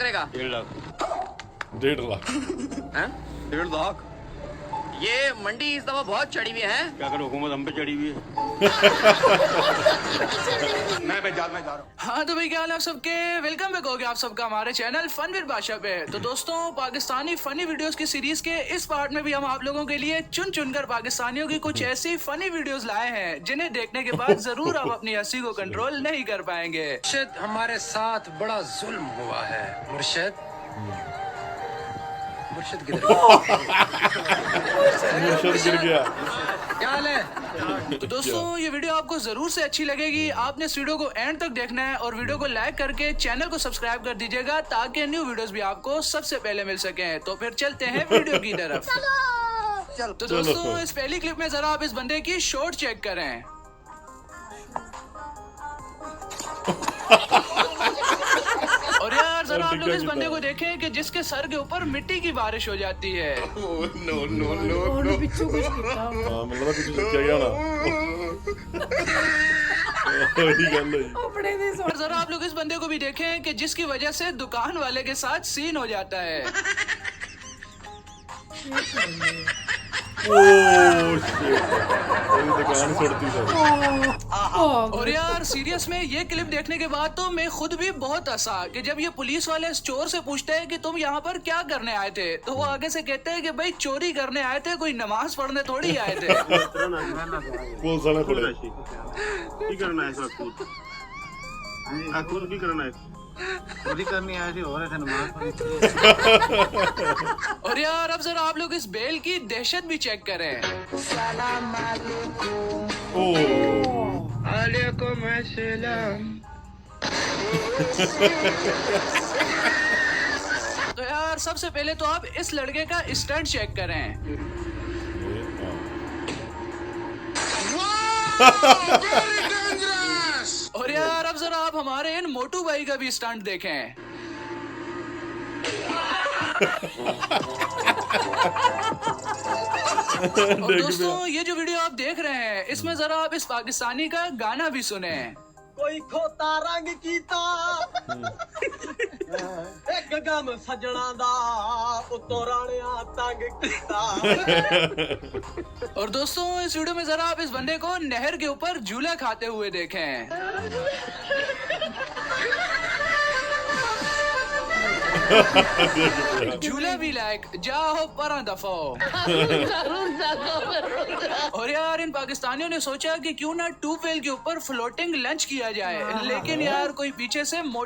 करेगा? 1.5 लाख। 1.5 लाख। हैं? 1.5 लाख। ये मंडी इस दफा बहुत चढ़ी हुई है। क्या करो, हुकूमत हम पे चढ़ी हुई है। मैं जा रहा हूँ। हाँ तो भाई क्या हाल है आप सबके, वेलकम बैक हो गया आप सबका हमारे चैनल फन विद बादशाह पे। तो दोस्तों पाकिस्तानी फनी वीडियोस की सीरीज के इस पार्ट में भी हम आप लोगों के लिए चुन चुनकर पाकिस्तानियों की कुछ ऐसी फनी वीडियोस लाए हैं जिन्हें देखने के बाद जरूर आप अपनी हंसी को कंट्रोल नहीं कर पाएंगे। मुर्शिद हमारे साथ बड़ा जुल्म हुआ है। मुर्शिद किधर मुर्शद गिर गया। क्या हाल है? तो दोस्तों ये वीडियो आपको जरूर से अच्छी लगेगी। आपने इस वीडियो को एंड तक देखना है और वीडियो को लाइक करके चैनल को सब्सक्राइब कर दीजिएगा ताकि न्यू वीडियोस भी आपको सबसे पहले मिल सके। तो फिर चलते हैं वीडियो की तरफ। तो दोस्तों इस पहली क्लिप में जरा आप इस बंदे की शॉट चेक करें। और यार जरा आप लोग इस बंदे को देखें कि जिसके सर के ऊपर मिट्टी की बारिश हो जाती है। ਉਹਨੇ ਪਿੱਛੋਂ ਕੁਝ ਕੀਤਾ। ਹਾਂ ਮੈਨੂੰ ਲੱਗਦਾ ਪਿੱਛੇ ਚੱਕਿਆ ਗਿਆ ਨਾ। ਉਹੀ ਗੱਲ ਹੈ। अपने दे और जरा आप लोग इस बंदे को भी देखें कि जिसकी वजह से दुकान वाले के साथ सीन हो जाता है। Oh shit. ਉਹਦੀ ਦੁਕਾਨ ਸੁੱਟਤੀ ਸਾਰੀ। और यार सीरियस में ये क्लिप देखने के बाद तो मैं खुद भी बहुत हंसा कि जब ये पुलिस वाले चोर से पूछते हैं कि तुम यहाँ पर क्या करने आए थे, तो वो आगे से कहते हैं कि भाई चोरी करने आए थे, कोई नमाज पढ़ने थोड़ी आए थे। ਪੁਲਿਸ ਵਾਲੇ ਫੜੇ। ਕੀ ਕਰਨਾ ਹੈ ਇਸ ਵਕਤ? ਖੁਦ ਕੀ करना है? चोरी करनी आए थे और नमाज और यार अब जरा आप लोग इस बेल की दहशत भी चेक करें। तो यार सबसे पहले तो आप इस लड़के का स्टंट चेक करें। और यार अब जरा आप हमारे इन मोटू भाई का भी स्टंट देखें। और दोस्तों ये जो वीडियो आप देख रहे हैं इसमें जरा आप इस पाकिस्तानी का गाना भी सुने। कोई खोता रंग कीता एक गम सजना दा उतो राणिया तंग कीता। और दोस्तों इस वीडियो में जरा आप इस बंदे को नहर के ऊपर झूला खाते हुए देखें। झूला भी लायक जाओ पर दफो। और यार इन पाकिस्तानियों ने सोचा कि क्यों ना ट्यूबवेल के ऊपर फ्लोटिंग लंच किया जाए, लेकिन यार कोई पीछे से